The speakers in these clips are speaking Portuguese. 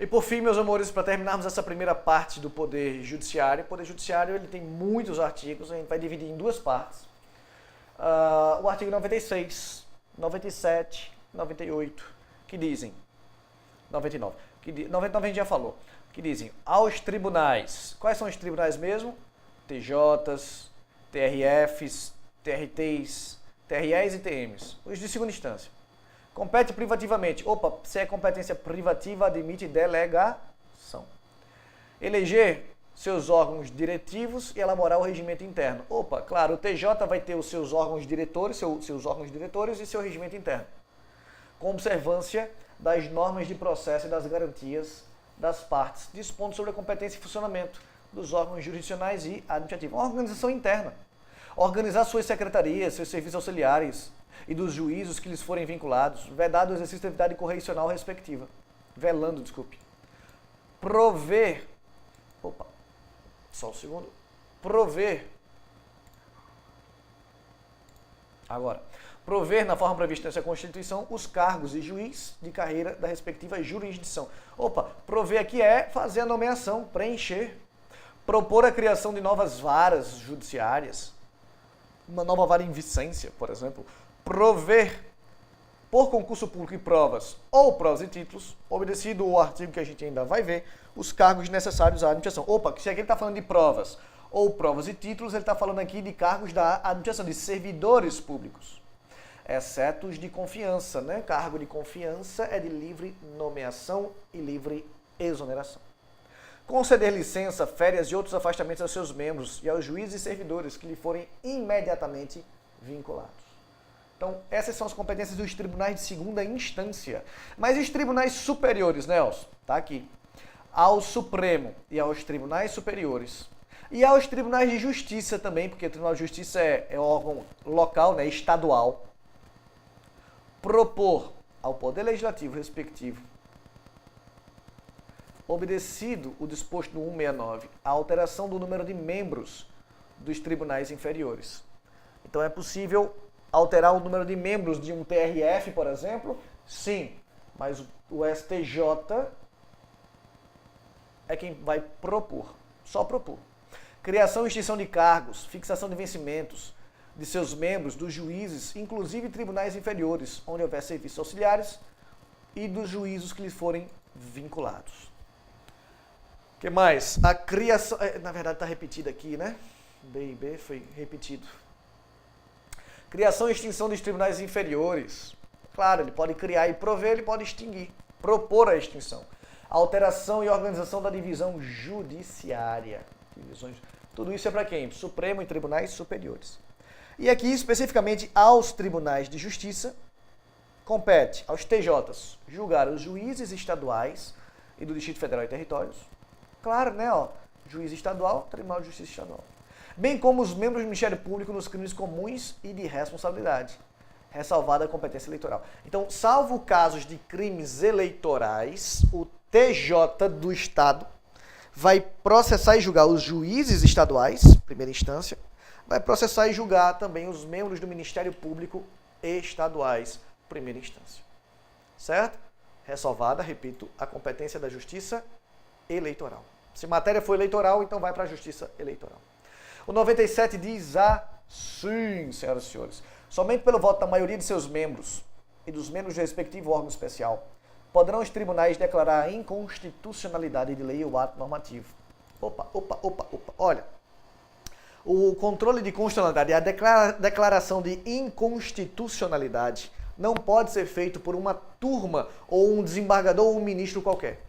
E por fim, meus amores, para terminarmos essa primeira parte do Poder Judiciário, o Poder Judiciário ele tem muitos artigos, a gente vai dividir em duas partes. O artigo 96, 97, 98, que dizem, 99, 99 a gente já falou, que dizem aos tribunais, quais são os tribunais mesmo? TJs, TRFs, TRTs, TREs e TMs, os de segunda instância. Compete privativamente. Opa, se é competência privativa, admite delegação. Eleger seus órgãos diretivos e elaborar o regimento interno. Opa, claro, o TJ vai ter os seus órgãos diretores, seus órgãos diretores e seu regimento interno, com observância das normas de processo e das garantias das partes, dispondo sobre a competência e funcionamento dos órgãos jurisdicionais e administrativos. Uma organização interna. Organizar suas secretarias, seus serviços auxiliares e dos juízos que lhes forem vinculados, vedado o exercício da atividade correicional respectiva. Velando, desculpe. Prover. Opa, só um segundo. Prover. Agora. Prover, na forma prevista nessa Constituição, os cargos de juiz de carreira da respectiva jurisdição. Opa, prover aqui é fazer a nomeação, preencher. Propor a criação de novas varas judiciárias. Uma nova vara em Vicência, por exemplo. Prover, por concurso público e provas, ou provas e títulos, obedecido o artigo que a gente ainda vai ver, os cargos necessários à administração. Opa, se aqui ele está falando de provas ou provas e títulos, ele está falando aqui de cargos da administração, de servidores públicos, exceto os de confiança, né? Cargo de confiança é de livre nomeação e livre exoneração. Conceder licença, férias e outros afastamentos aos seus membros e aos juízes e servidores que lhe forem imediatamente vinculados. Então, essas são as competências dos tribunais de segunda instância. Mas os tribunais superiores, Nelson, tá aqui. Ao Supremo e aos tribunais superiores. E aos tribunais de justiça também, porque o Tribunal de Justiça é órgão local, né, estadual. Propor ao Poder Legislativo respectivo, obedecido o disposto no 169, a alteração do número de membros dos tribunais inferiores. Então é possível alterar o número de membros de um TRF, por exemplo? Sim, mas o STJ é quem vai propor, só propor. Criação e extinção de cargos, fixação de vencimentos de seus membros, dos juízes, inclusive tribunais inferiores, onde houver serviços auxiliares, e dos juízos que lhes forem vinculados. O que mais? A criação... Na verdade está repetido aqui, né? B e B foi repetido. Criação e extinção dos tribunais inferiores. Claro, ele pode criar e prover, ele pode extinguir, propor a extinção. Alteração e organização da divisão judiciária. Divisões. Tudo isso é para quem? Supremo e tribunais superiores. E aqui, especificamente, aos tribunais de justiça, compete aos TJs julgar os juízes estaduais e do Distrito Federal e Territórios. Claro, né? Ó, juiz estadual, Tribunal de Justiça Estadual. Bem como os membros do Ministério Público nos crimes comuns e de responsabilidade, ressalvada a competência eleitoral. Então, salvo casos de crimes eleitorais, o TJ do Estado vai processar e julgar os juízes estaduais, primeira instância, vai processar e julgar também os membros do Ministério Público estaduais, primeira instância. Certo? Ressalvada, repito, a competência da Justiça Eleitoral. Se matéria for eleitoral, então vai para a Justiça Eleitoral. O 97 diz assim, senhoras e senhores, somente pelo voto da maioria de seus membros e dos membros do respectivo órgão especial, poderão os tribunais declarar a inconstitucionalidade de lei ou ato normativo. Opa. Olha, o controle de constitucionalidade e a declaração de inconstitucionalidade não pode ser feito por uma turma ou um desembargador ou um ministro qualquer.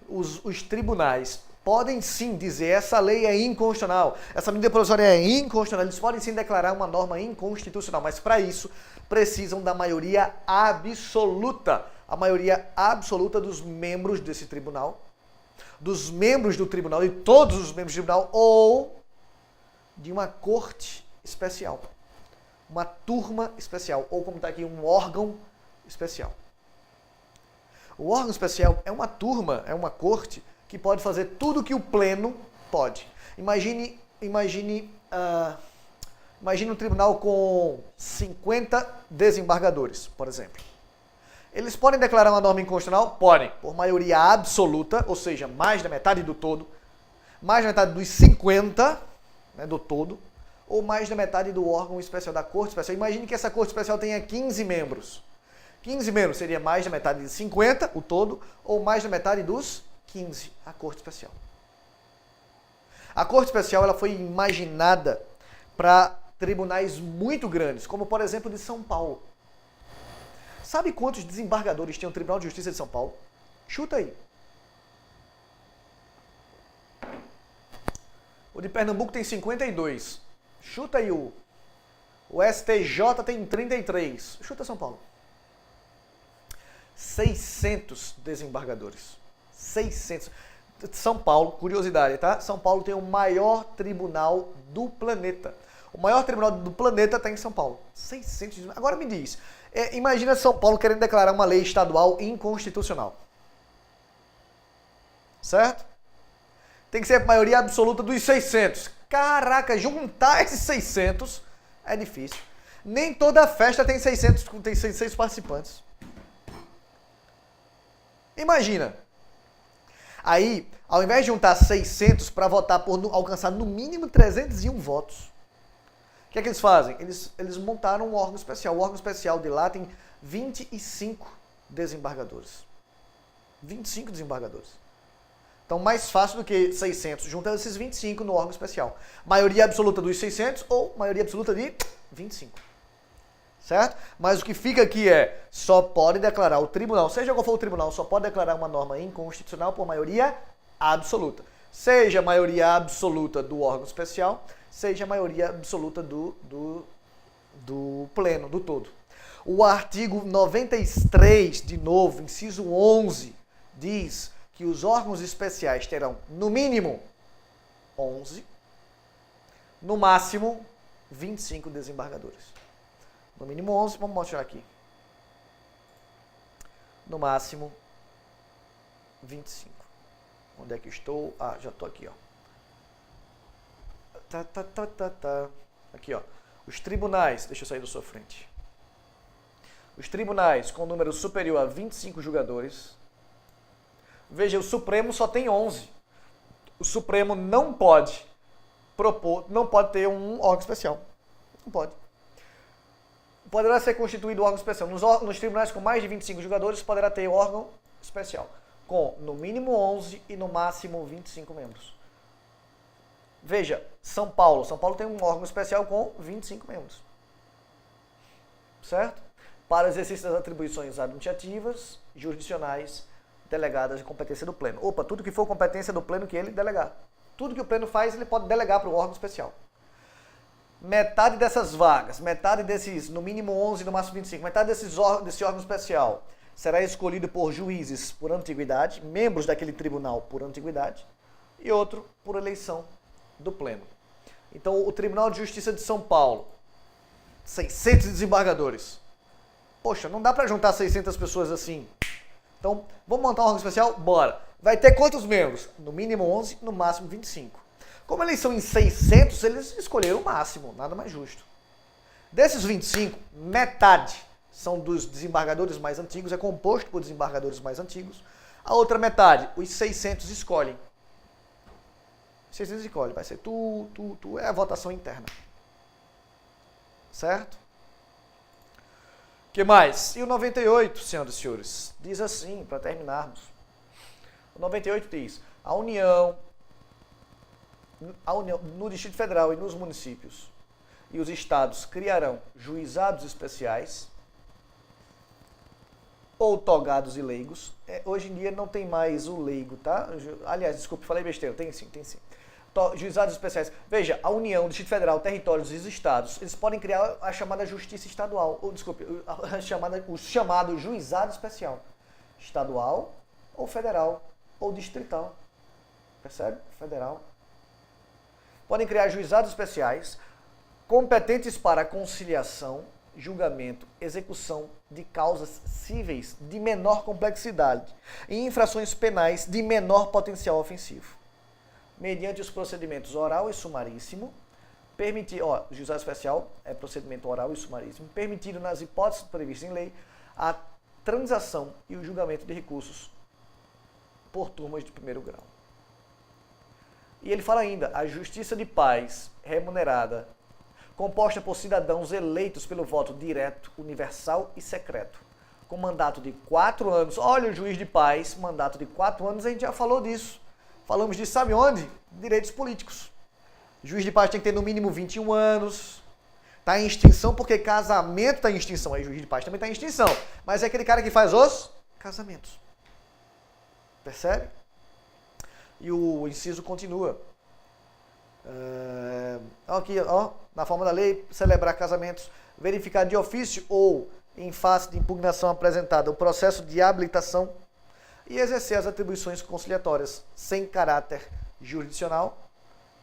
Os tribunais podem sim dizer essa lei é inconstitucional, essa medida provisória é inconstitucional, eles podem sim declarar uma norma inconstitucional, mas para isso precisam da maioria absoluta, a maioria absoluta dos membros desse tribunal, dos membros do tribunal, de todos os membros do tribunal, ou de uma corte especial, uma turma especial, ou como está aqui, um órgão especial. O órgão especial é uma turma, é uma corte, que pode fazer tudo que o pleno pode. Imagine um tribunal com 50 desembargadores, por exemplo. Eles podem declarar uma norma inconstitucional? Podem, por maioria absoluta, ou seja, mais da metade do todo, mais da metade dos 50, né, do todo, ou mais da metade do órgão especial, da Corte Especial. Imagine que essa Corte Especial tenha 15 membros. 15 membros seria mais da metade de 50, o todo, ou mais da metade dos 15, a Corte Especial. A Corte Especial ela foi imaginada para tribunais muito grandes, como por exemplo de São Paulo. Sabe quantos desembargadores tem o Tribunal de Justiça de São Paulo? Chuta aí. O de Pernambuco tem 52. Chuta aí o STJ tem 33. Chuta São Paulo. 600 desembargadores. 600. São Paulo, curiosidade, tá? São Paulo tem o maior tribunal do planeta. O maior tribunal do planeta está em São Paulo. 600. Agora me diz, imagina São Paulo querendo declarar uma lei estadual inconstitucional. Certo? Tem que ser a maioria absoluta dos 600. Caraca, juntar esses 600 é difícil. Nem toda festa tem 600 participantes. Imagina. Aí, ao invés de juntar 600 para votar por alcançar no mínimo 301 votos, o que é que eles fazem? Eles montaram um órgão especial. O órgão especial de lá tem 25 desembargadores. 25 desembargadores. Então, mais fácil do que 600. Junta esses 25 no órgão especial. Maioria absoluta dos 600 ou maioria absoluta de 25. Certo? Mas o que fica aqui é, só pode declarar o tribunal, seja qual for o tribunal, só pode declarar uma norma inconstitucional por maioria absoluta. Seja a maioria absoluta do órgão especial, seja a maioria absoluta do pleno, do todo. O artigo 93, de novo, inciso 11, diz que os órgãos especiais terão, no mínimo, 11, no máximo, 25 desembargadores. No mínimo 11, vamos mostrar aqui. No máximo, 25. Onde é que estou? Ah, já estou aqui, ó. Aqui, ó. Os tribunais, deixa eu sair da sua frente. Os tribunais com número superior a 25 julgadores. Veja, o Supremo só tem 11. O Supremo não pode ter um órgão especial. Não pode. Poderá ser constituído órgão especial. Nos tribunais com mais de 25 julgadores, poderá ter órgão especial, com no mínimo 11 e no máximo 25 membros. Veja, São Paulo tem um órgão especial com 25 membros. Certo? Para o exercício das atribuições administrativas, jurisdicionais, delegadas de competência do pleno. Opa, tudo que for competência do pleno que ele delegar. Tudo que o pleno faz, ele pode delegar para o órgão especial. Metade dessas vagas, metade desses, no mínimo 11, no máximo 25, metade desse órgão especial será escolhido por juízes por antiguidade, membros daquele tribunal por antiguidade, e outro por eleição do pleno. Então, o Tribunal de Justiça de São Paulo, 600 desembargadores. Poxa, não dá para juntar 600 pessoas assim. Então, vamos montar um órgão especial? Bora. Vai ter quantos membros? No mínimo 11, no máximo 25. Como eles são em 600, eles escolheram o máximo, nada mais justo. Desses 25, metade são dos desembargadores mais antigos, é composto por desembargadores mais antigos. A outra metade, os 600 escolhem. 600 escolhem, vai ser é a votação interna. Certo? O que mais? E o 98, senhoras e senhores, diz assim, para terminarmos. O 98 diz, a União, no Distrito Federal e nos municípios e os estados criarão juizados especiais ou togados e leigos. Hoje em dia não tem mais o leigo, tá? Aliás, desculpe, falei besteira. Tem sim. Juizados especiais. Veja, a União, o Distrito Federal, territórios e os estados, eles podem criar a chamada justiça estadual, ou desculpe, o chamado juizado especial. Estadual, ou federal, ou distrital. Percebe? Federal. Podem criar juizados especiais competentes para conciliação, julgamento, execução de causas cíveis de menor complexidade e infrações penais de menor potencial ofensivo, mediante os procedimentos oral e sumaríssimo, juizado especial é procedimento oral e sumaríssimo, permitido nas hipóteses previstas em lei a transação e o julgamento de recursos por turmas de primeiro grau. E ele fala ainda, a justiça de paz remunerada, composta por cidadãos eleitos pelo voto direto, universal e secreto, com mandato de 4 anos. Olha o juiz de paz, mandato de 4 anos, a gente já falou disso. Falamos disso, sabe onde? Direitos políticos. Juiz de paz tem que ter no mínimo 21 anos. Está em extinção porque casamento está em extinção. Aí juiz de paz também está em extinção. Mas é aquele cara que faz os casamentos. Percebe? E o inciso continua. Aqui, na forma da lei, celebrar casamentos, verificar de ofício ou em face de impugnação apresentada o processo de habilitação e exercer as atribuições conciliatórias sem caráter jurisdicional,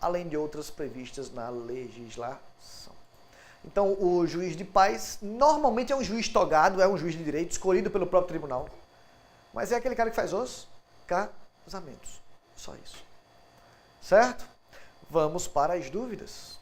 além de outras previstas na legislação. Então, o juiz de paz normalmente é um juiz togado, é um juiz de direito, escolhido pelo próprio tribunal, mas é aquele cara que faz os casamentos. Só isso. Certo? Vamos para as dúvidas.